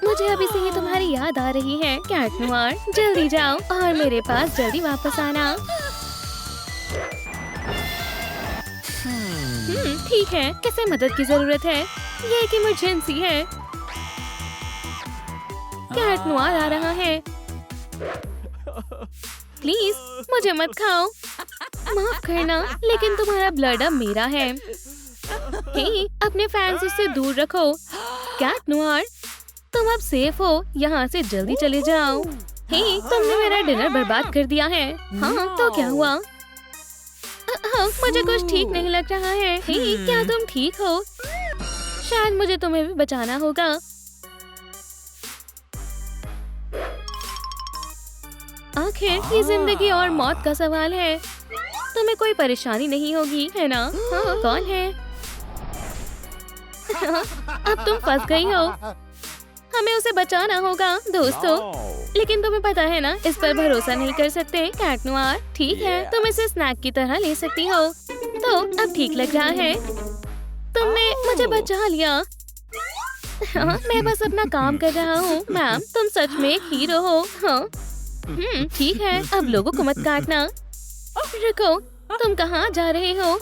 मुझे अभी से ही तुम्हारी याद आ रही है। कैट नोयर, जल्दी जाओ और मेरे पास जल्दी वापस आना। ठीक है, किसे मदद की जरूरत है? ये एक इमरजेंसी है। कैट नोयर आ रहा है। प्लीज मुझे मत खाओ। माफ करना, लेकिन तुम्हारा ब्लड अब मेरा है। हे, अपने फैंस से दूर रखो। कैट नोयर, तुम अब सेफ हो। यहाँ से जल्दी चले जाओ। हे, तुमने मेरा डिनर बर्बाद कर दिया है। हाँ, तो क्या हुआ? मुझे कुछ ठीक नहीं लग रहा है। हे, क्या तुम ठीक हो? शायद मुझे तुम्हें भी बचाना होगा। आखिर ये जिंदगी और मौत का सवाल है। तुम्हें कोई परेशानी नहीं होगी, है ना? हाँ, कौन है? अब तुम फंस गई हो। हमें उसे बचाना होगा दोस्तों। लेकिन तुम्हें पता है ना, इस पर भरोसा नहीं कर सकते। कैट नोयर, ठीक है, तुम इसे स्नैक की तरह ले सकती हो। तो अब ठीक लग रहा है। तुमने मुझे बचा लिया। हाँ, मैं बस अपना काम कर रहा हूँ। मैम, तुम सच में एक हीरो हो। हाँ, ठीक है, अब लोगों को मत काटना। रुको, तुम कहाँ जा रहे हो?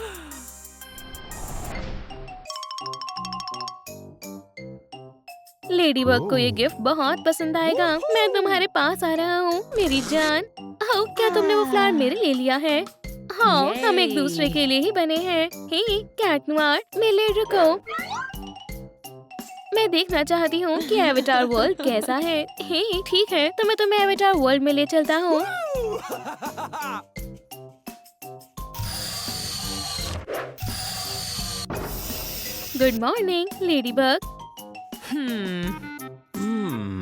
लेडीबग को ये गिफ्ट बहुत पसंद आएगा। मैं तुम्हारे पास आ रहा हूँ मेरी जान। ओह, क्या तुमने वो फ्लावर मेरे लिए लिया है? हाँ, हम एक दूसरे के लिए ही बने हैं। हे कैट नोयर, मिले, रुको। मैं देखना चाहती हूँ कि एवेटार वर्ल्ड कैसा है। हे ठीक है, तो मैं तुम्हें एवेटार वर्ल्ड में ले चलता हूँ। Good morning ladybug.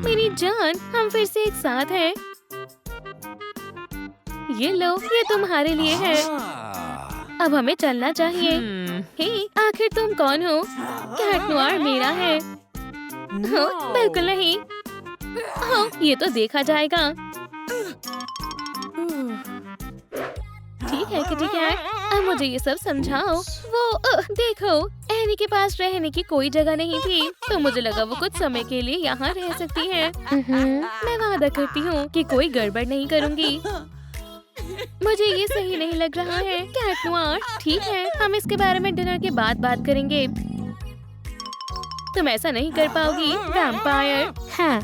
मेरी जान, हम फिर से एक साथ हैं। ये लो, ये तुम्हारे लिए है। अब हमें चलना चाहिए। हे, आखिर तुम कौन हो? कैट नोयर मेरा है। बिल्कुल नहीं। ये तो देखा जाएगा। ठीक है किटी कैट, अब मुझे ये सब समझाओ। वो देखो, एनी के पास रहने की कोई जगह नहीं थी, तो मुझे लगा वो कुछ समय के लिए यहाँ रह सकती है। मैं वादा करती हूँ कि कोई गड़बड़ नहीं करूँगी। मुझे ये सही नहीं लग रहा है। कैट नोयर, ठीक है, हम इसके बारे में डिनर के बाद बात करेंगे। तुम ऐसा नहीं कर पाओगी वैम्पायर। हाँ।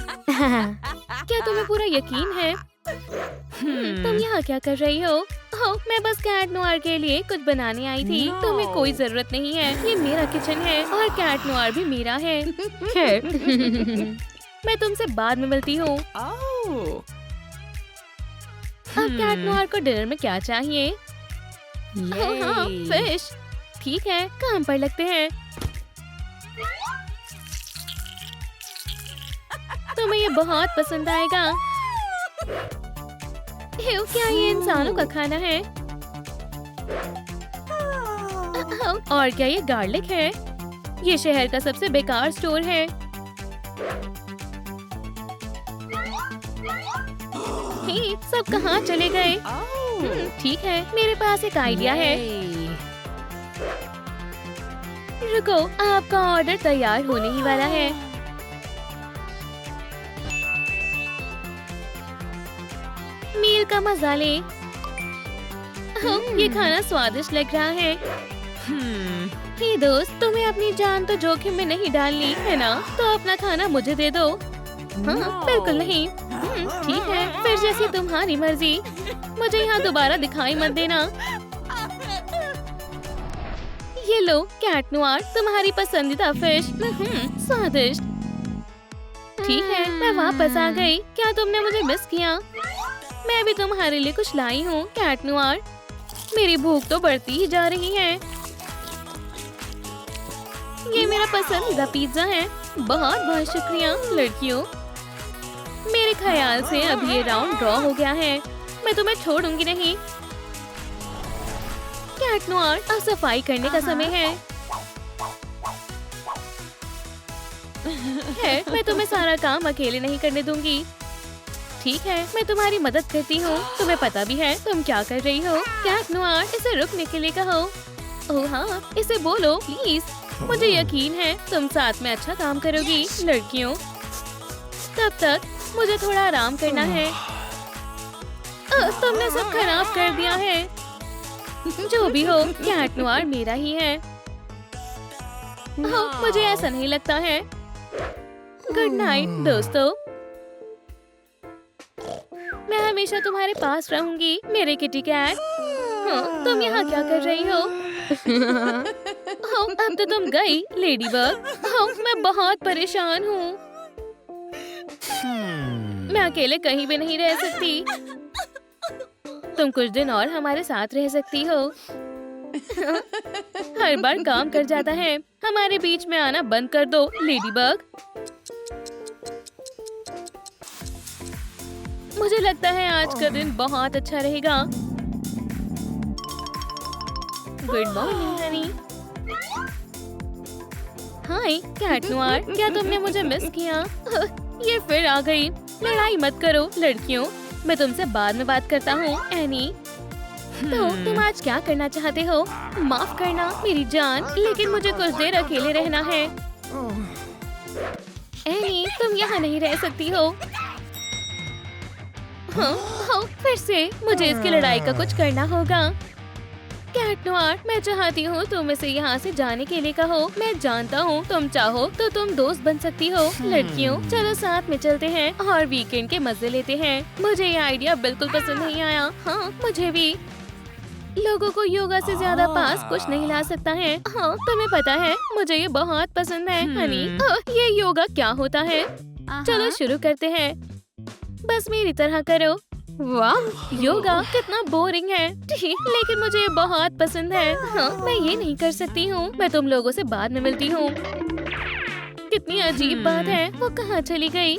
क्या तुम्हें पूरा यकीन है? तुम यहाँ क्या कर रही हो? मैं बस कैट नोयर के लिए कुछ बनाने आई थी। तुम्हें कोई जरूरत नहीं है। ये मेरा किचन है और कैट नोयर भी मेरा है। खैर, मैं तुमसे बाद में मिलती हूँ। अब कैट नोयर को डिनर में क्या चाहिए? हाँ, फिश। ठीक है, काम पर लगते हैं। तुम्हें ये बहुत पसंद आएगा। क्या ये इंसानों का खाना है? और क्या ये गार्लिक है? ये शहर का सबसे बेकार स्टोर है। हे, सब कहाँ चले गए? ठीक है, मेरे पास एक आइडिया है। रुको, आपका ऑर्डर तैयार होने ही वाला है। मील का मजा ले। ये खाना स्वादिष्ट लग रहा है। हे दोस्त, तुम्हें अपनी जान तो जोखिम में नहीं डालनी है ना? तो अपना खाना मुझे दे दो। हाँ, बिल्कुल नहीं। ठीक है, फिर जैसी तुम्हारी मर्जी। मुझे यहाँ दोबारा दिखाई मत देना। ये लो कैट नोयर, तुम्हारी पसंदीदा फिश। स्वादिष्ट। ठीक है, मैं वापस आ गई। क्या तुमने मुझे मिस किया? मैं भी तुम्हारे लिए कुछ लाई हूँ कैट नोयर। मेरी भूख तो बढ़ती ही जा रही है। ये मेरा पसंदीदा पिज्जा है। बहुत बहुत शुक्रिया लड़कियों। मेरे ख्याल से अब ये राउंड ड्रॉ हो गया है। मैं तुम्हें छोड़ूंगी नहीं। कैट नोयर, अब सफाई करने का समय है। मैं तुम्हें सारा काम अकेले नहीं करने दूंगी। ठीक है, मैं तुम्हारी मदद करती हूँ। तुम्हें पता भी है तुम क्या कर रही हो। कैट नोयर, इसे रुकने के लिए कहो। ओह हाँ, इसे बोलो प्लीज। मुझे यकीन है तुम साथ में अच्छा काम करोगी लड़कियों। तब तक मुझे थोड़ा आराम करना है। तुमने सब खराब कर दिया है। जो भी हो, कैट नोयर मेरा ही है। मुझे ऐसा नहीं लगता है। गुड नाइट दोस्तों। मैं हमेशा तुम्हारे पास रहूंगी मेरे किटी कैट। तुम यहाँ क्या कर रही हो? अब तो तुम गई लेडी बग। मैं बहुत परेशान हूँ। मैं अकेले कहीं भी नहीं रह सकती। तुम कुछ दिन और हमारे साथ रह सकती हो। हर बार काम कर जाता है। हमारे बीच में आना बंद कर दो लेडी बग। मुझे लगता है आज का दिन बहुत अच्छा रहेगा। Good morning honey. Hi Cat Noir, क्या तुमने मुझे मिस किया? ये फिर आ गई। लड़ाई मत करो लड़कियों, मैं तुमसे बाद में बात करता हूँ एनी। तो तुम आज क्या करना चाहते हो? माफ करना मेरी जान, लेकिन मुझे कुछ देर अकेले रहना है। एनी तुम यहाँ नहीं रह सकती हो। फिर से मुझे इसकी लड़ाई का कुछ करना होगा। कैट नोयर, मैं चाहती हूँ तुम इसे यहाँ से जाने के लिए कहो। मैं जानता हूँ तुम चाहो तो तुम दोस्त बन सकती हो। लड़कियों चलो साथ में चलते हैं और वीकेंड के मजे लेते हैं। मुझे ये आइडिया बिल्कुल पसंद नहीं आया। हाँ मुझे भी। लोगों को योगा से ज्यादा पास कुछ नहीं ला सकता है। हाँ तुम्हें पता है मुझे ये बहुत पसंद है हनी। ये योगा क्या होता है? चलो शुरू करते हैं। बस मेरी तरह करो। वाह योगा कितना बोरिंग है, लेकिन मुझे ये बहुत पसंद है। हाँ मैं ये नहीं कर सकती हूँ। मैं तुम लोगों से बाद में मिलती हूँ। कितनी अजीब बात है, वो कहाँ चली गई?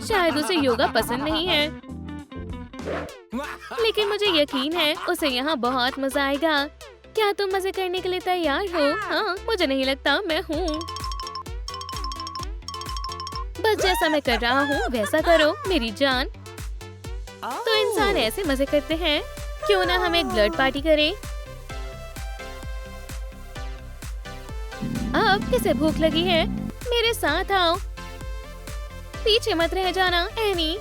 शायद उसे योगा पसंद नहीं है, लेकिन मुझे यकीन है उसे यहाँ बहुत मजा आएगा। क्या तुम मजे करने के लिए तैयार हो? हाँ मुझे नहीं लगता मैं हूँ। बस जैसा मैं कर रहा हूँ वैसा करो मेरी जान। तो इंसान ऐसे मजे करते हैं। क्यों ना हम एक ब्लड पार्टी करें? अब किसे भूख लगी है? मेरे साथ आओ। पीछे मत रह जाना एनी।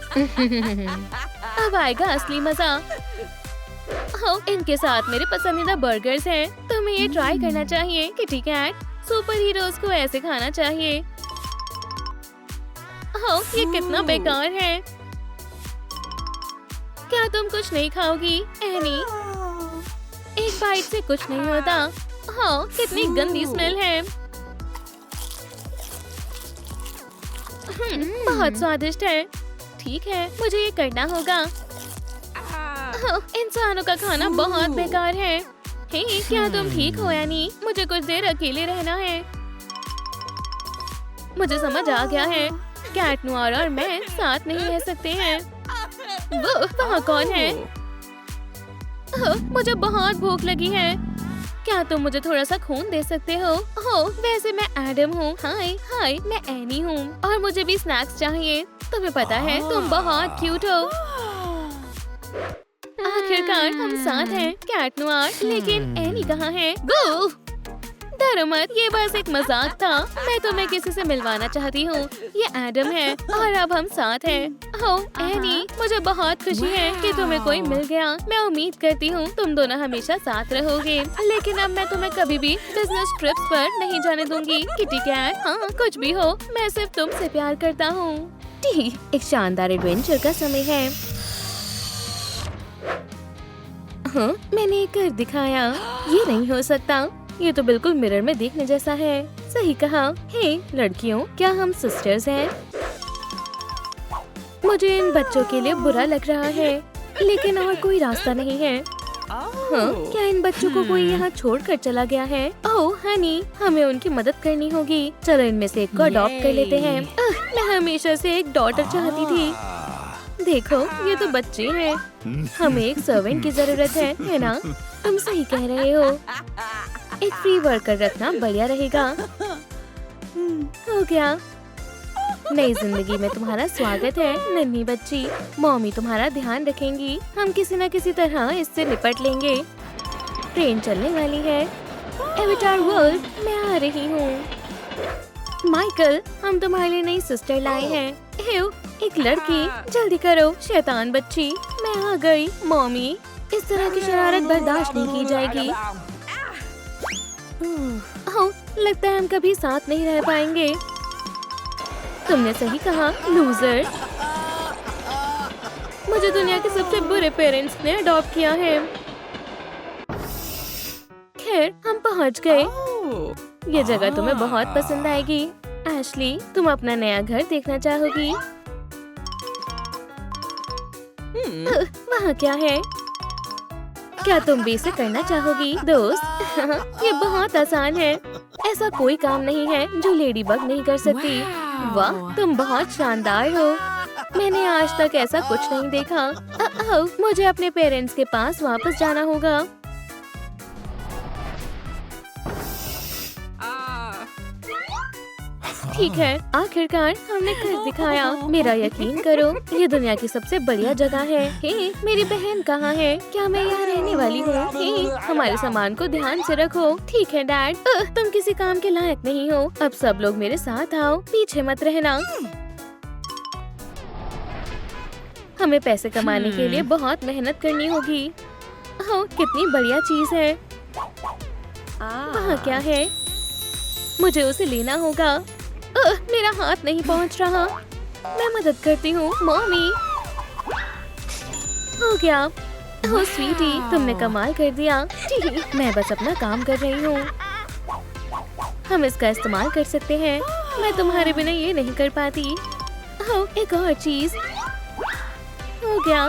अब आएगा असली मजा। इनके साथ मेरे पसंदीदा बर्गर्स हैं। तुम्हें ये ट्राई करना चाहिए किटी कैट। सुपर हीरोज को ऐसे खाना चाहिए। ये कितना बेकार है। क्या तुम कुछ नहीं खाओगी एनी? एक बाइट से कुछ नहीं होता। हाँ कितनी गंदी स्मेल है। बहुत स्वादिष्ट है। ठीक है मुझे ये करना होगा। इंसानों का खाना बहुत बेकार है। हे क्या तुम ठीक हो एनी? मुझे कुछ देर अकेले रहना है। मुझे समझ आ गया है, कैट नोयर और मैं साथ नहीं रह सकते हैं। वो वहाँ कौन है? मुझे बहुत भूख लगी है। क्या तुम मुझे थोड़ा सा खून दे सकते हो? वैसे मैं एडम हूँ। हाय हाय मैं एनी हूँ और मुझे भी स्नैक्स चाहिए। तुम्हें पता है तुम बहुत क्यूट हो। आखिरकार हम साथ हैं कैट नोयर, लेकिन एनी कहाँ है? गो डरो मत, ये बस एक मजाक था। मैं तुम्हें किसी से मिलवाना चाहती हूँ। ये एडम है और अब हम साथ हैं। एनी मुझे बहुत खुशी है कि तुम्हें कोई मिल गया। मैं उम्मीद करती हूँ तुम दोनों हमेशा साथ रहोगे, लेकिन अब मैं तुम्हें कभी भी बिजनेस ट्रिप्स पर नहीं जाने दूंगी किटी कैट। हाँ कुछ भी हो, मैं सिर्फ तुमसे प्यार करता हूँ। एक शानदार एडवेंचर का समय है। मैंने कर दिखाया। ये नहीं हो सकता। ये तो बिल्कुल मिरर में देखने जैसा है। सही कहा। हे लड़कियों, क्या हम सिस्टर्स हैं? मुझे इन बच्चों के लिए बुरा लग रहा है, लेकिन और कोई रास्ता नहीं है। क्या इन बच्चों को कोई यहाँ छोड़कर चला गया है? ओह हनी, हमें उनकी मदद करनी होगी। चलो इनमें से एक को अडॉप्ट कर लेते हैं। मैं हमेशा से एक डॉटर चाहती थी। देखो ये तो बच्चे हैं। हमें एक सर्वेंट की जरूरत है ना? तुम सही कह रहे हो। एक फ्री वर्कर रखना बढ़िया रहेगा। हो गया। नई जिंदगी में तुम्हारा स्वागत है नन्ही बच्ची। मम्मी तुम्हारा ध्यान रखेंगी। हम किसी न किसी तरह इससे निपट लेंगे। ट्रेन चलने वाली है। एविटार वर्ल्ड, मैं आ रही हूँ। माइकल, हम तुम्हारे लिए नई सिस्टर लाए हैं। एक लड़की, जल्दी करो शैतान बच्ची, मैं आ गई। मम्मी, इस तरह की शरारत बर्दाश्त नहीं की जाएगी। ओह, लगता है हम कभी साथ नहीं रह पाएंगे। तुमने सही कहा, लूजर। मुझे दुनिया के सबसे बुरे पेरेंट्स ने अडॉप्ट किया है। खैर, हम पहुंच गए। ये जगह तुम्हें बहुत पसंद आएगी। एशली, तुम अपना नया घर देखना चाहोगी? वहाँ क्या है? क्या तुम भी इसे करना चाहोगी दोस्त? ये बहुत आसान है। ऐसा कोई काम नहीं है जो लेडी बग नहीं कर सकती। वाह, तुम बहुत शानदार हो। मैंने आज तक ऐसा कुछ नहीं देखा। मुझे अपने पेरेंट्स के पास वापस जाना होगा। ठीक है, आखिरकार हमने घर दिखाया। मेरा यकीन करो, ये दुनिया की सबसे बढ़िया जगह है। हे, मेरी बहन कहाँ है? क्या मैं यहाँ रहने वाली हूँ? हे, हमारे सामान को ध्यान से रखो। ठीक है डैड, तुम किसी काम के लायक नहीं हो। अब सब लोग मेरे साथ आओ, पीछे मत रहना। हमें पैसे कमाने के लिए बहुत मेहनत करनी होगी। ओह, कितनी बढ़िया चीज है। वहाँ क्या है? मुझे उसे लेना होगा। मेरा हाथ नहीं पहुंच रहा। मैं मदद करती हूँ। मम्मी, हो गया। ओह स्वीटी, तुमने कमाल कर दिया। मैं बस अपना काम कर रही हूँ। हम इसका इस्तेमाल कर सकते हैं। मैं तुम्हारे बिना ये नहीं कर पाती। ओह, एक और चीज। हो गया।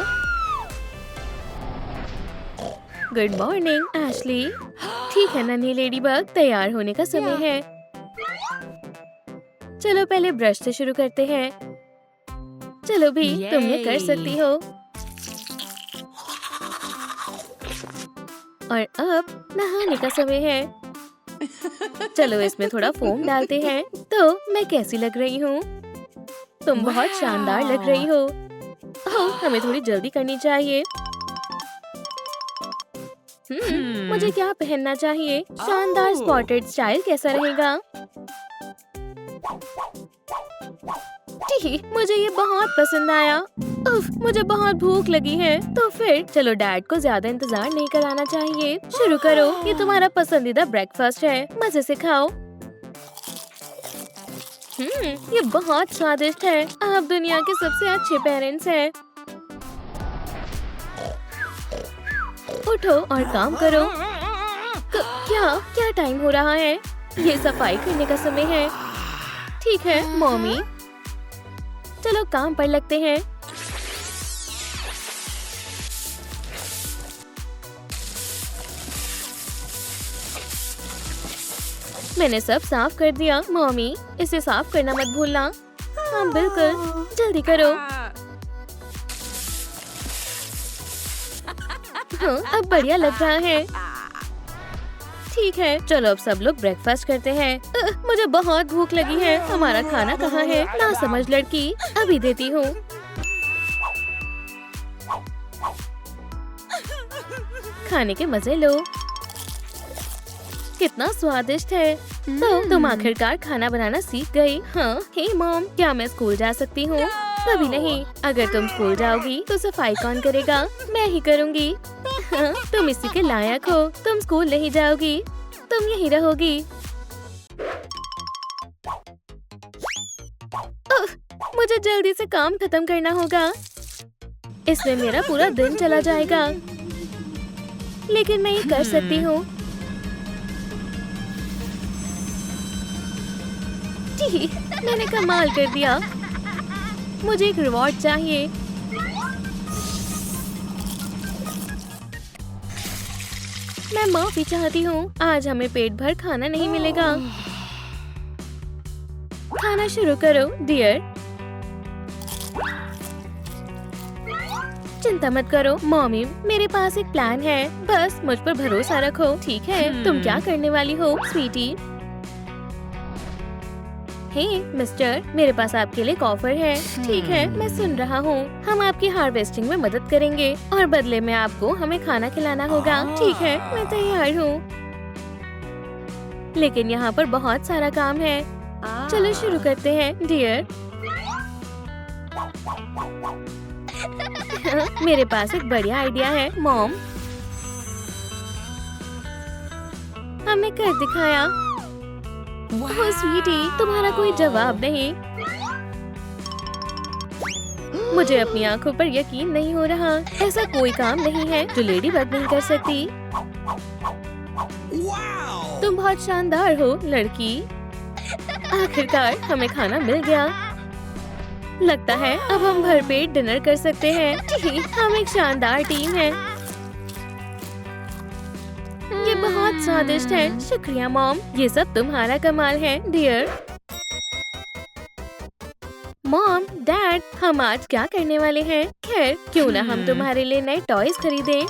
Good morning Ashley. ठीक है नन्ही लेडीबग, तैयार होने का समय है। चलो पहले ब्रश से शुरू करते हैं। चलो भी, तुम ये कर सकती हो। और अब नहाने का समय है। चलो इसमें थोड़ा फोम डालते हैं। तो मैं कैसी लग रही हूँ? तुम बहुत शानदार लग रही हो। ओह, हमें थोड़ी जल्दी करनी चाहिए। मुझे क्या पहनना चाहिए? शानदार स्पॉटेड स्टाइल कैसा रहेगा? मुझे ये बहुत पसंद आया। उफ, मुझे बहुत भूख लगी है। तो फिर चलो डैड को ज्यादा इंतजार नहीं कराना चाहिए। शुरू करो, ये तुम्हारा पसंदीदा ब्रेकफास्ट है। मजे से खाओ। ये बहुत स्वादिष्ट है। आप दुनिया के सबसे अच्छे पेरेंट्स हैं। उठो और काम करो। क्या टाइम हो रहा है? ये सफाई करने का समय है। ठीक है मम्मी, चलो काम पर लगते हैं। मैंने सब साफ कर दिया। मम्मी, इसे साफ करना मत भूलना। हाँ बिल्कुल, जल्दी करो। हाँ, अब बढ़िया लग रहा है। ठीक है, चलो अब सब लोग ब्रेकफास्ट करते हैं। मुझे बहुत भूख लगी है। हमारा खाना कहाँ है? ना समझ लड़की, अभी देती हूँ। खाने के मजे लो। कितना स्वादिष्ट है। तो तुम आखिरकार खाना बनाना सीख गई। हाँ, हे मॉम, क्या मैं स्कूल जा सकती हूँ? कभी नहीं। अगर तुम स्कूल जाओगी तो सफाई कौन करेगा? मैं ही करूँगी। हाँ, तुम इसी के लायक हो। तुम स्कूल नहीं जाओगी, तुम यहीं रहोगी। मुझे जल्दी से काम खत्म करना होगा। इसमें मेरा पूरा दिन चला जाएगा। लेकिन मैं ये कर सकती हूँ। मैंने कमाल कर दिया। मुझे एक रिवॉर्ड चाहिए। मैं माफी चाहती हूँ। आज हमें पेट भर खाना नहीं मिलेगा। खाना शुरू करो डियर। चिंता मत करो मॉमी, मेरे पास एक प्लान है। बस मुझ पर भरोसा रखो। ठीक है, तुम क्या करने वाली हो स्वीटी? हे मिस्टर, मेरे पास आपके लिए एक ऑफर है। ठीक है, मैं सुन रहा हूँ। हम आपकी हार्वेस्टिंग में मदद करेंगे और बदले में आपको हमें खाना खिलाना होगा। ठीक है, मैं तैयार हूँ। लेकिन यहाँ पर बहुत सारा काम है। चलो शुरू करते हैं डियर। मेरे पास एक बढ़िया आइडिया है मॉम। हमने कर दिखाया। ओह स्वीटी, तुम्हारा कोई जवाब नहीं। मुझे अपनी आंखों पर यकीन नहीं हो रहा। ऐसा कोई काम नहीं है जो लेडी बग नहीं कर सकती। तुम बहुत शानदार हो लड़की। आखिरकार हमें खाना मिल गया। लगता है अब हम भरपेट डिनर कर सकते हैं। हम एक शानदार टीम है। ये बहुत स्वादिष्ट है। शुक्रिया मॉम, ये सब तुम्हारा कमाल है डियर। मॉम, डैड, हम आज क्या करने वाले हैं? खैर, क्यों ना हम तुम्हारे लिए नए टॉयज खरीदें।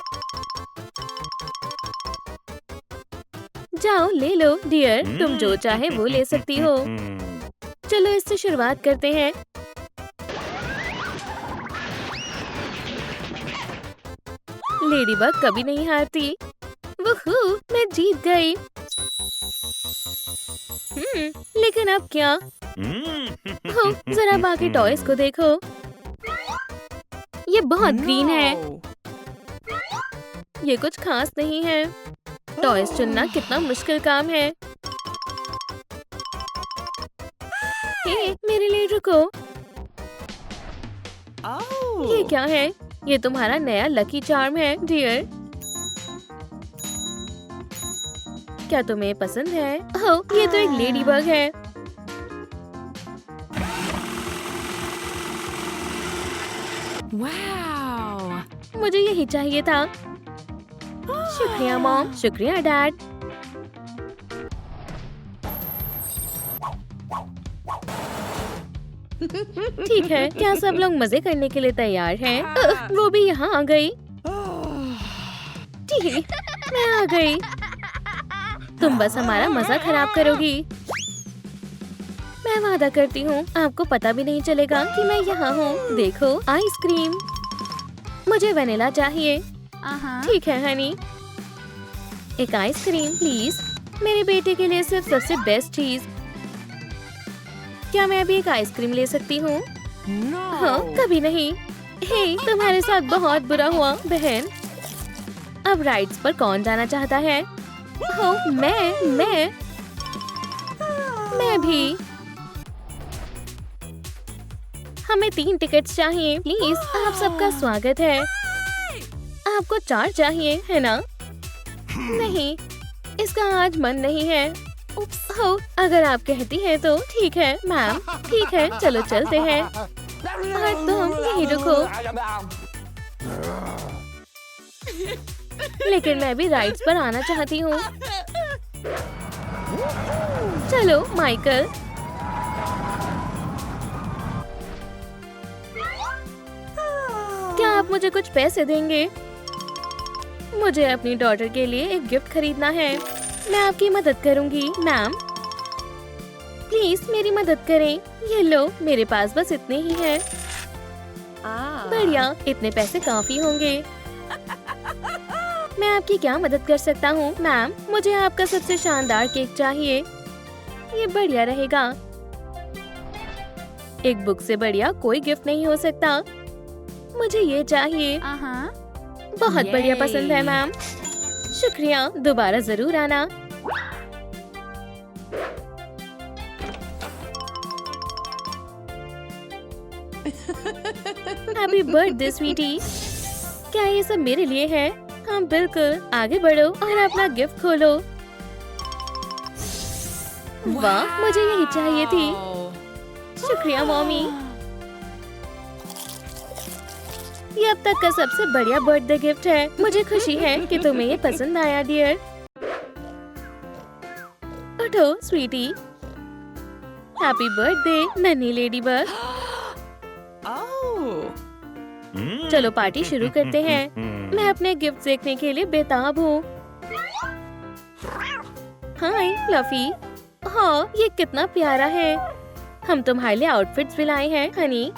जाओ ले लो डियर, तुम जो चाहे वो ले सकती हो। चलो इससे शुरुआत करते हैं। लेडीबग कभी नहीं हारती। वुहू, मैं जीत गई। लेकिन अब क्या? हो, जरा बाकी टॉयज को देखो। ये बहुत ग्रीन है। ये कुछ खास नहीं है। टॉयज चुनना कितना मुश्किल काम है। हे, मेरे लिए रुको। ये क्या है? ये तुम्हारा नया लकी चार्म है डियर। क्या तुम्हें पसंद है? ओह, ये तो एक लेडी बग है। वाव, मुझे यही चाहिए था। शुक्रिया मॉम, शुक्रिया डैड। ठीक है, क्या सब लोग मजे करने के लिए तैयार हैं? वो भी यहाँ आ गई। ठीक, मैं आ गई। तुम बस हमारा मजा खराब करोगी। मैं वादा करती हूँ आपको पता भी नहीं चलेगा कि मैं यहाँ हूँ। देखो आइसक्रीम। मुझे वनीला चाहिए। ठीक है हनी, एक आइसक्रीम प्लीज। मेरे बेटे के लिए सिर्फ सबसे बेस्ट चीज। क्या मैं अभी एक आइसक्रीम ले सकती हूँ? हाँ, कभी नहीं। हे, तुम्हारे साथ बहुत बुरा हुआ बहन। अब राइड्स पर कौन जाना चाहता है? ओह, मैं भी। हमें 3 टिकट्स चाहिए प्लीज। आप सबका स्वागत है। आपको 4 चाहिए है ना? नहीं, इसका आज मन नहीं है। हो, अगर आप कहती हैं तो ठीक है मैम। ठीक है, चलो चलते हैं। और तुम यहीं रुको। लेकिन मैं भी राइड्स पर आना चाहती हूँ। चलो माइकल। क्या आप मुझे कुछ पैसे देंगे? मुझे अपनी डॉटर के लिए एक गिफ्ट खरीदना है। मैं आपकी मदद करूंगी मैम। प्लीज मेरी मदद करें। ये लो, मेरे पास बस इतने ही हैं। बढ़िया, इतने पैसे काफी होंगे। मैं आपकी क्या मदद कर सकता हूँ मैम? मुझे आपका सबसे शानदार केक चाहिए। ये बढ़िया रहेगा। एक बुक से बढ़िया कोई गिफ्ट नहीं हो सकता। मुझे ये चाहिए। बहुत बढ़िया पसंद है मैम। शुक्रिया, दोबारा जरूर आना। Happy birthday sweetie. क्या ये सब मेरे लिए है? हाँ बिल्कुल। आगे बढ़ो और अपना गिफ्ट खोलो। वाह, मुझे यही चाहिए थी। शुक्रिया मॉमी। ये अब तक का सबसे बढ़िया बर्थडे गिफ्ट है। मुझे खुशी है कि तुम्हें ये पसंद आया डियर। उठो स्वीटी। हैप्पी बर्थडे नन्ही लेडीबग। चलो पार्टी शुरू करते हैं। मैं अपने गिफ्ट देखने के लिए बेताब हूँ। हाय फ्लफी। हाँ, ये कितना प्यारा है। हम तुम्हारे लिए आउटफिट्स भी लाए हैं हनी।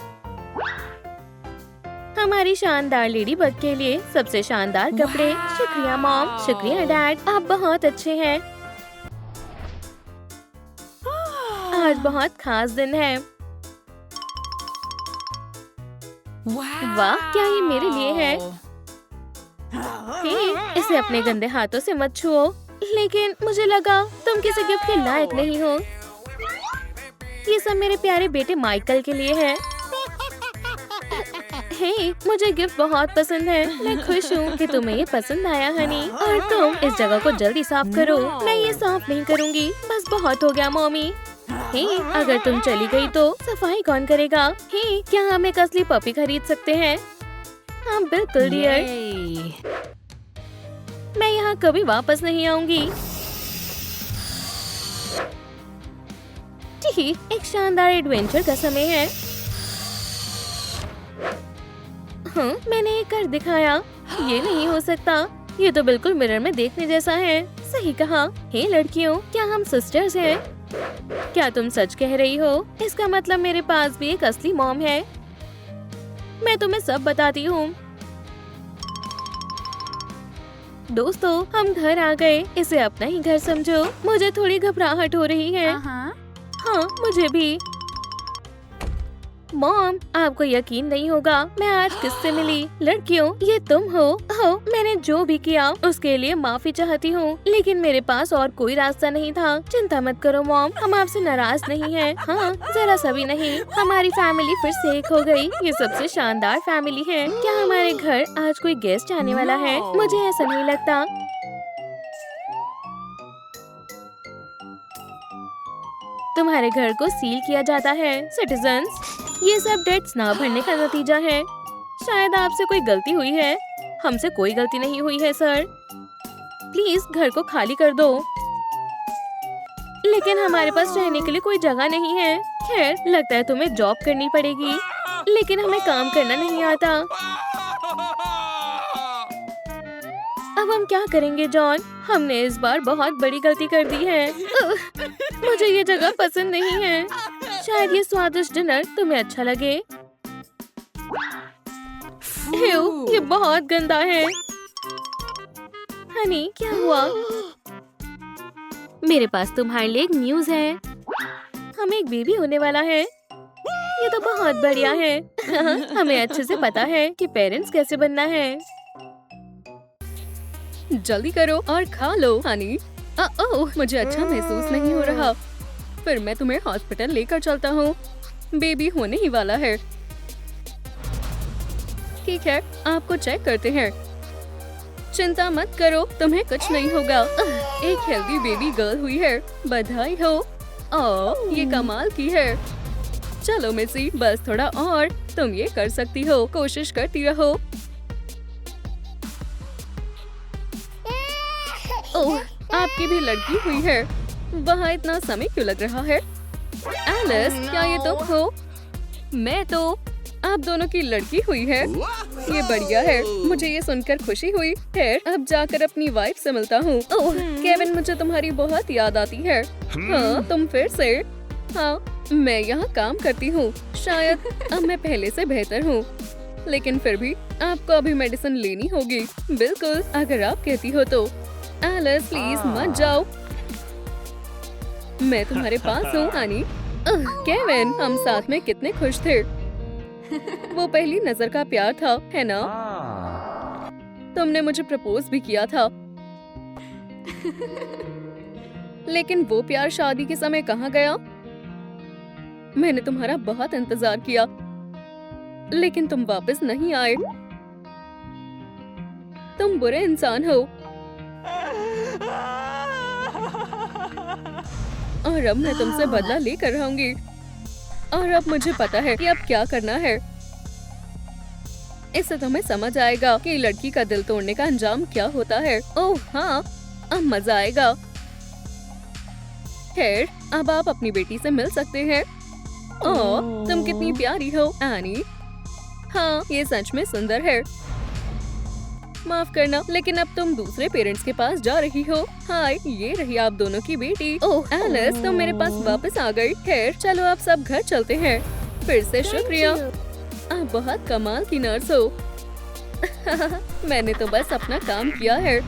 हमारी शानदार लेडी बग के लिए सबसे शानदार कपड़े। शुक्रिया मॉम, शुक्रिया डैड, आप बहुत अच्छे हैं। आज बहुत खास दिन है। वाह, क्या ये मेरे लिए है? हे, इसे अपने गंदे हाथों से मत छुओ। लेकिन मुझे लगा तुम किसी गिफ्ट के लायक नहीं हो। ये सब मेरे प्यारे बेटे माइकल के लिए है। हे, मुझे गिफ्ट बहुत पसंद है। मैं खुश हूँ कि तुम्हें ये पसंद आया हनी। और तुम इस जगह को जल्दी साफ करो। मैं ये साफ नहीं करूँगी, बस बहुत हो गया मम्मी। हे, अगर तुम चली गई तो सफाई कौन करेगा? हे, क्या हम एक असली पपी खरीद सकते हैं? हाँ बिल्कुल डियर। मैं यहाँ कभी वापस नहीं आऊंगी। ठीक, एक शानदार एडवेंचर का समय है। हाँ, मैंने ये कर दिखाया। ये नहीं हो सकता। ये तो बिल्कुल मिरर में देखने जैसा है। सही कहा। हे लड़कियों, क्या हम सिस्टर्स हैं? क्या तुम सच कह रही हो? इसका मतलब मेरे पास भी एक असली मॉम है। मैं तुम्हें सब बताती हूँ। दोस्तों, हम घर आ गए। इसे अपना ही घर समझो। मुझे थोड़ी घबराहट हो रही है। हाँ, मुझे भी। मॉम, आपको यकीन नहीं होगा मैं आज किससे मिली। लड़कियों, ये तुम हो? मैंने जो भी किया उसके लिए माफी चाहती हूँ, लेकिन मेरे पास और कोई रास्ता नहीं था। चिंता मत करो मॉम, हम आपसे नाराज नहीं हैं। हाँ, जरा सा भी नहीं। हमारी फैमिली फिर से एक हो गई। ये सबसे शानदार फैमिली है। क्या हमारे घर आज कोई गेस्ट आने वाला है? मुझे ऐसा नहीं लगता। तुम्हारे घर को सील किया जाता है सिटीजन्स। ये सब डेट्स ना भरने का नतीजा है। शायद आपसे कोई गलती हुई है। हमसे कोई गलती नहीं हुई है सर। प्लीज घर को खाली कर दो। लेकिन हमारे पास रहने के लिए कोई जगह नहीं है। खैर, लगता है तुम्हें जॉब करनी पड़ेगी। लेकिन हमें काम करना नहीं आता। अब हम क्या करेंगे जॉन? हमने इस बार बहुत बड़ी गलती कर दी है। मुझे ये जगह पसंद नहीं है। शायद ये स्वादिष्ट डिनर तुम्हें अच्छा लगे। ये बहुत गंदा है। हनी, क्या हुआ? मेरे पास तुम्हारे लिए एक न्यूज़ है। हमें एक बेबी होने वाला है। ये तो बहुत बढ़िया है। हमें अच्छे से पता है कि पेरेंट्स कैसे बनना है। जल्दी करो और खा लो हनी। ओह, मुझे अच्छा महसूस नहीं हो रहा। फिर मैं तुम्हें हॉस्पिटल लेकर चलता हूँ। बेबी होने ही वाला है। ठीक है, आपको चेक करते हैं। चिंता मत करो, तुम्हें कुछ नहीं होगा। एक हेल्दी बेबी गर्ल हुई है। बधाई हो। ओह, ये कमाल की है। चलो मिसी, बस थोड़ा और। तुम ये कर सकती हो। कोशिश करती रहो। ओह, आपकी भी लड़की हुई है। वहाँ इतना समय क्यों लग रहा है? एलिस, क्या ये तुम हो? मैं तो। आप दोनों की लड़की हुई है। ये बढ़िया है। मुझे ये सुनकर खुशी हुई। खैर, अब जाकर अपनी वाइफ से मिलता हूँ। ओह केविन, मुझे तुम्हारी बहुत याद आती है। हाँ, तुम फिर से? हाँ, मैं यहाँ काम करती हूँ। शायद अब मैं पहले से बेहतर हूँ, लेकिन फिर भी आपको अभी मेडिसिन लेनी होगी। बिल्कुल, अगर आप कहती हो तो। एलिस, प्लीज मत जाओ। मैं तुम्हारे पास हूँ हनी। केविन, हम साथ में कितने खुश थे। वो पहली नजर का प्यार था, है ना? तुमने मुझे प्रपोज भी किया था। लेकिन वो प्यार शादी के समय कहाँ गया? मैंने तुम्हारा बहुत इंतजार किया, लेकिन तुम वापस नहीं आए। तुम बुरे इंसान हो। और अब मैं तुमसे बदला लेकर रहूंगी। और अब मुझे पता है कि अब क्या करना है। इससे तुम्हें समझ आएगा कि लड़की का दिल तोड़ने का अंजाम क्या होता है। ओह हाँ, अब मजा आएगा। खैर, अब आप अपनी बेटी से मिल सकते हैं। ओह, तुम कितनी प्यारी हो एनी। हाँ, ये सच में सुंदर है। माफ करना, लेकिन अब तुम दूसरे पेरेंट्स के पास जा रही हो। हाय, ये रही आप दोनों की बेटी। ओह एलिस, तुम मेरे पास वापस आ गई। खैर, चलो आप सब घर चलते हैं। फिर से शुक्रिया। आप बहुत कमाल की नर्स हो। मैंने तो बस अपना काम किया है।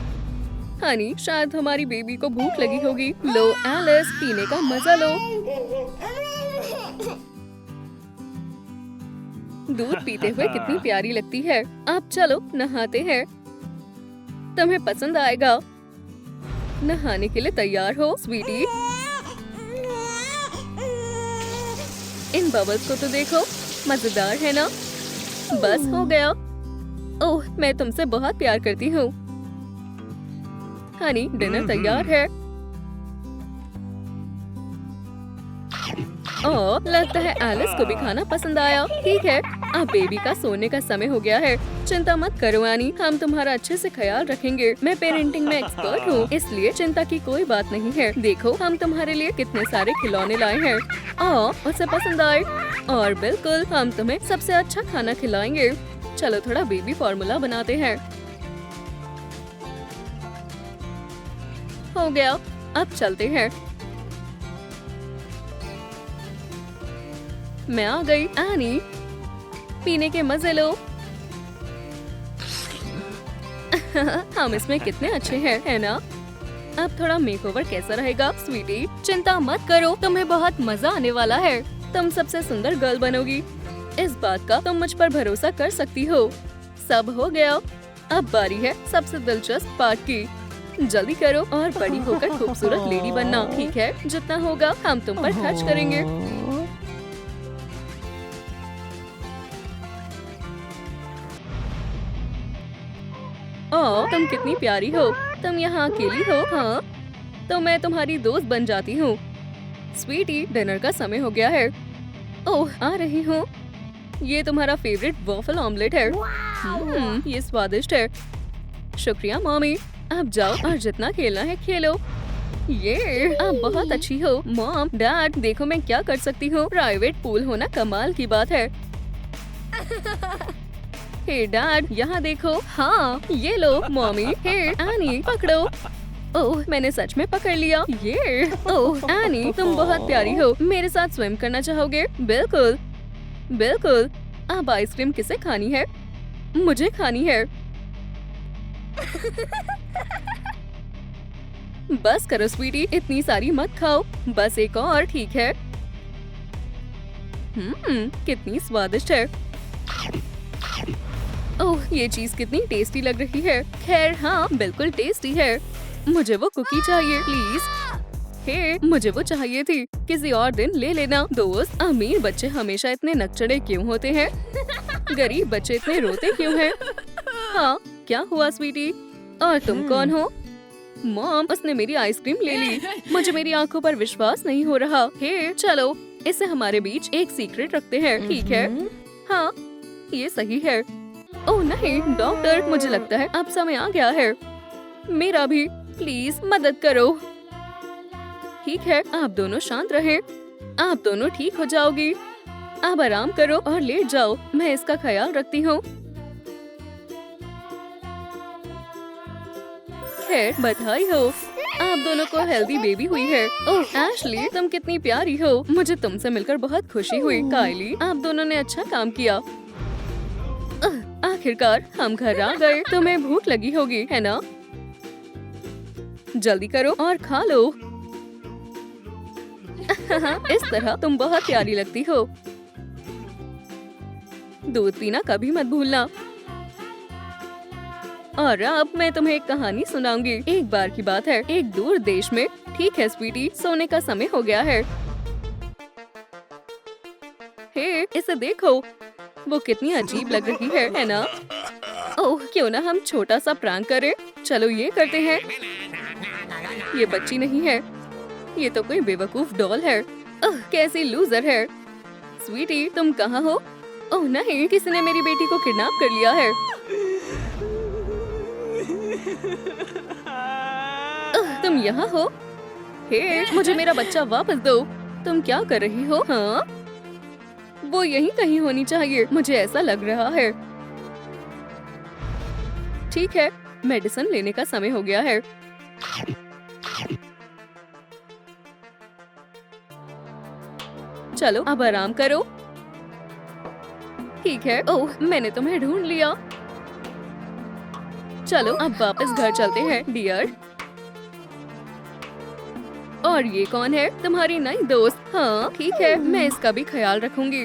हनी, शायद हमारी बेबी को भूख लगी होगी। लो एलिस, पीने का मजा लो। दूध पीते हुए कितनी प्यारी लगती है। अब चलो नहाते हैं, तुम्हें पसंद आएगा। नहाने के लिए तैयार हो स्वीटी? इन बबल्स को तो देखो, मजेदार है ना? बस हो गया। ओह, मैं तुमसे बहुत प्यार करती हूँ। हनी, डिनर तैयार है। ओह, लगता है एलिस को भी खाना पसंद आया। ठीक है, अब बेबी का सोने का समय हो गया है। चिंता मत करो एनी, हम तुम्हारा अच्छे से ख्याल रखेंगे। मैं पेरेंटिंग में एक्सपर्ट हूँ, इसलिए चिंता की कोई बात नहीं है। देखो, हम तुम्हारे लिए कितने सारे खिलौने लाए हैं। उसे पसंद आए। और बिल्कुल, हम तुम्हें सबसे अच्छा खाना खिलाएंगे। चलो थोड़ा बेबी फॉर्मूला बनाते हैं। हो गया, अब चलते हैं। मैं आ गई। एनी, पीने के मजे लो। हम इसमें कितने अच्छे हैं, है ना? अब थोड़ा मेकओवर कैसा रहेगा स्वीटी? चिंता मत करो, तुम्हें बहुत मजा आने वाला है। तुम सबसे सुंदर गर्ल बनोगी, इस बात का तुम मुझ पर भरोसा कर सकती हो। सब हो गया, अब बारी है सबसे दिलचस्प पार्ट की। जल्दी करो और बड़ी होकर खूबसूरत लेडी बनना। ठीक है, जितना होगा हम तुम पर खर्च करेंगे। तुम कितनी प्यारी हो। तुम यहाँ अकेली हो? हाँ, तो मैं तुम्हारी दोस्त बन जाती हूँ। स्वीटी, डिनर का समय हो गया है। ओह, आ रही हूँ। ये तुम्हारा फेवरेट वॉफल ऑमलेट है। ये स्वादिष्ट है। शुक्रिया मॉमी। अब जाओ और जितना खेलना है खेलो। ये आप बहुत अच्छी हो। मॉम, डैड, देखो मैं क्या कर सकती हूँ। प्राइवेट पूल होना कमाल की बात है। हे डैड, यहाँ देखो। हाँ, ये लो मॉमी। हे एनी, पकड़ो। ओह, मैंने सच में पकड़ लिया। ये ओह एनी, तुम बहुत प्यारी हो। मेरे साथ स्विम करना चाहोगे? बिल्कुल बिल्कुल। अब आइसक्रीम किसे खानी है? मुझे खानी है। बस करो स्वीटी, इतनी सारी मत खाओ। बस एक और, ठीक है? कितनी स्वादिष्ट है। ओह, ये चीज कितनी टेस्टी लग रही है। खैर हाँ, बिल्कुल टेस्टी है। मुझे वो कुकी चाहिए प्लीज। हे, मुझे वो चाहिए थी। किसी और दिन ले लेना। दोस्त, अमीर बच्चे हमेशा इतने नकचढ़े क्यों होते हैं? गरीब बच्चे इतने रोते क्यों हैं? हाँ, क्या हुआ स्वीटी? और तुम कौन हो? मॉम, उसने मेरी आइसक्रीम ले ली। मुझे मेरी आंखों पर विश्वास नहीं हो रहा। हे, चलो इसे हमारे बीच एक सीक्रेट रखते हैं, ठीक है? हाँ, ये सही है। ओह नहीं डॉक्टर, मुझे लगता है अब समय आ गया है। मेरा भी, प्लीज मदद करो। ठीक है, आप दोनों शांत रहे। आप दोनों ठीक हो जाओगी। आप आराम करो और लेट जाओ, मैं इसका ख्याल रखती हूँ। खैर, बधाई हो, आप दोनों को हेल्दी बेबी हुई है। ओह एशली, तुम कितनी प्यारी हो। मुझे तुमसे मिलकर बहुत खुशी हुई। कायली, आप दोनों ने अच्छा काम किया। आखिरकार हम घर आ गए। तुम्हें भूख लगी होगी, है ना? जल्दी करो और खा लो। इस तरह तुम बहुत प्यारी लगती हो। दूध पीना कभी मत भूलना। और अब मैं तुम्हें एक कहानी सुनाऊंगी। एक बार की बात है, एक दूर देश में। ठीक है स्वीटी, सोने का समय हो गया है। हे, इसे देखो, वो कितनी अजीब लग रही है ना? ओह, क्यों ना हम छोटा सा प्रैंक करें? चलो ये करते हैं। ये बच्ची नहीं है, ये तो कोई बेवकूफ डॉल है। कैसी लूजर है। स्वीटी, तुम कहाँ हो? ओह नहीं, किसी ने मेरी बेटी को किडनैप कर लिया है। तुम यहाँ हो? हे, मुझे मेरा बच्चा वापस दो। तुम क्या कर रही हो? हाँ, वो यहीं कहीं होनी चाहिए, मुझे ऐसा लग रहा है। ठीक है, मेडिसिन लेने का समय हो गया है। चलो अब आराम करो। ठीक है। ओह, मैंने तुम्हें ढूंढ लिया। चलो अब वापस घर चलते हैं डियर। और ये कौन है? तुम्हारी नई दोस्त। हाँ ठीक है, मैं इसका भी ख्याल रखूंगी।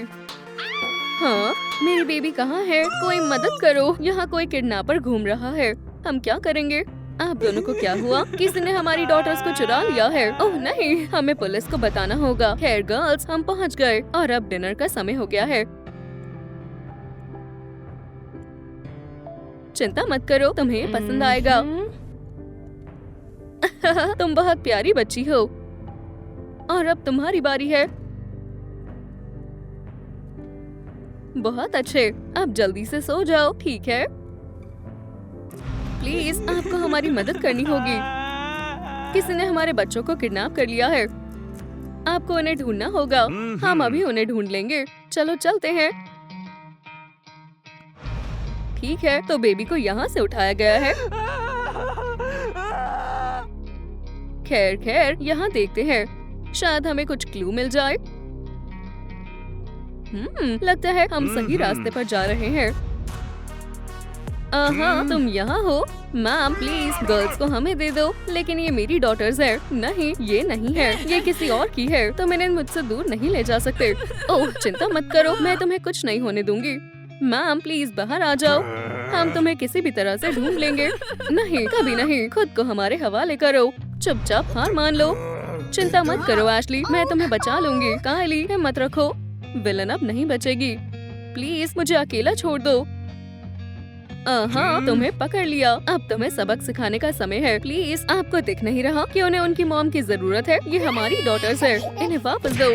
हाँ मेरी बेबी कहाँ है? कोई मदद करो, यहाँ कोई किडनैपर घूम रहा है। हम क्या करेंगे? आप दोनों को क्या हुआ? किसी ने हमारी डॉटर्स को चुरा लिया है। ओह नहीं, हमें पुलिस को बताना होगा। खैर गर्ल्स, हम पहुँच गए और अब डिनर का समय हो गया है। चिंता मत करो, तुम्हें पसंद आएगा। तुम बहुत प्यारी बच्ची हो और अब तुम्हारी बारी है। बहुत अच्छे, अब जल्दी से सो जाओ, ठीक है? प्लीज, आपको हमारी मदद करनी होगी। किसी ने हमारे बच्चों को किडनैप कर लिया है। आपको उन्हें ढूंढना होगा। हम अभी उन्हें ढूंढ लेंगे। चलो चलते हैं। ठीक है, तो बेबी को यहाँ से उठाया गया है। खैर खैर, यहाँ देखते हैं, शायद हमें कुछ क्लू मिल जाए। लगता है हम सही रास्ते पर जा रहे हैं। हाँ, तुम यहाँ हो। मैम प्लीज गर्ल्स को हमें दे दो। लेकिन ये मेरी डॉटर्स है। नहीं, ये नहीं है, ये किसी और की है। तुम इन्हें मुझसे दूर नहीं ले जा सकते। ओह चिंता मत करो, मैं तुम्हें कुछ नहीं होने दूंगी। मैम प्लीज बाहर आ जाओ, हम तुम्हें किसी भी तरह से ढूंढ लेंगे। नहीं, कभी नहीं, खुद को हमारे हवाले करो। चुपचाप हार मान लो। चिंता मत करो एशली, मैं तुम्हें बचा लूंगी। कायली, हिम्मत रखो, विलन अब नहीं बचेगी। प्लीज मुझे अकेला छोड़ दो। हाँ, तुम्हें पकड़ लिया। अब तुम्हें सबक सिखाने का समय है। प्लीज, आपको दिख नहीं रहा कि उन्हें उनकी मॉम की जरूरत है? ये हमारी डॉटर्स है, इन्हें वापस दो।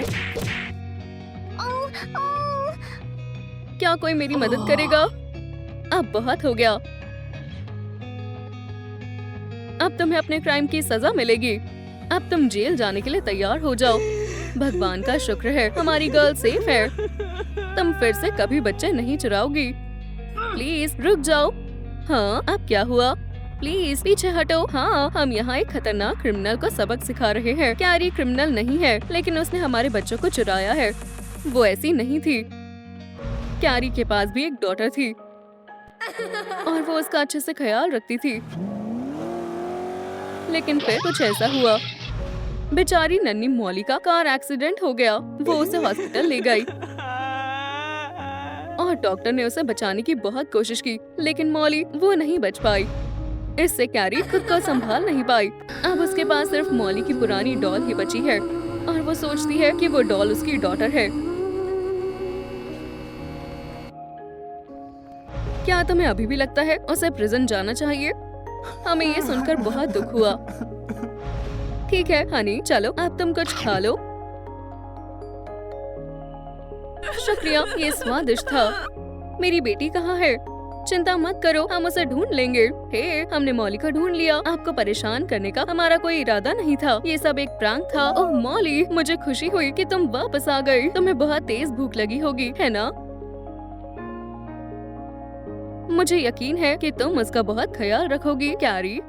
क्या कोई मेरी मदद करेगा? अब बहुत हो गया। अब तुम्हें अपने क्राइम की सजा मिलेगी। अब तुम जेल जाने के लिए तैयार हो जाओ। भगवान का शुक्र है, हमारी गर्ल सेफ है। तुम फिर से कभी बच्चे नहीं चुराओगी। प्लीज रुक जाओ। हाँ, अब क्या हुआ? प्लीज पीछे हटो। हाँ, हम यहाँ एक खतरनाक क्रिमिनल को सबक सिखा रहे हैं। कैरी क्रिमिनल नहीं है, लेकिन उसने हमारे बच्चों को चुराया है। वो ऐसी नहीं थी। कैरी के पास भी एक डॉटर थी और वो उसका अच्छे से ख्याल रखती थी। लेकिन फिर कुछ ऐसा हुआ, बेचारी नन्ही मॉली का कार एक्सीडेंट हो गया। वो उसे हॉस्पिटल ले गई और डॉक्टर ने उसे बचाने की बहुत कोशिश की, लेकिन मॉली वो नहीं बच पाई। इससे कैरी खुद को संभाल नहीं पाई। अब उसके पास सिर्फ मॉली की पुरानी डॉल ही बची है और वो सोचती है कि वो डॉल उसकी डॉटर है। क्या तुम्हें अभी भी लगता है उसे प्रिजन जाना चाहिए? हमें ये सुनकर बहुत दुख हुआ। ठीक है हनी, चलो अब तुम कुछ खा लो। शुक्रिया, ये स्वादिष्ट था। मेरी बेटी कहाँ है? चिंता मत करो, हम उसे ढूंढ लेंगे। हे, हमने मॉली को ढूंढ लिया। आपको परेशान करने का हमारा कोई इरादा नहीं था। ये सब एक प्रैंक था। ओह मॉली, मुझे खुशी हुई कि तुम वापस आ गई। तुम्हें बहुत तेज भूख लगी होगी, है ना? मुझे यकीन है कि तुम उसका बहुत ख्याल रखोगी, कैरी।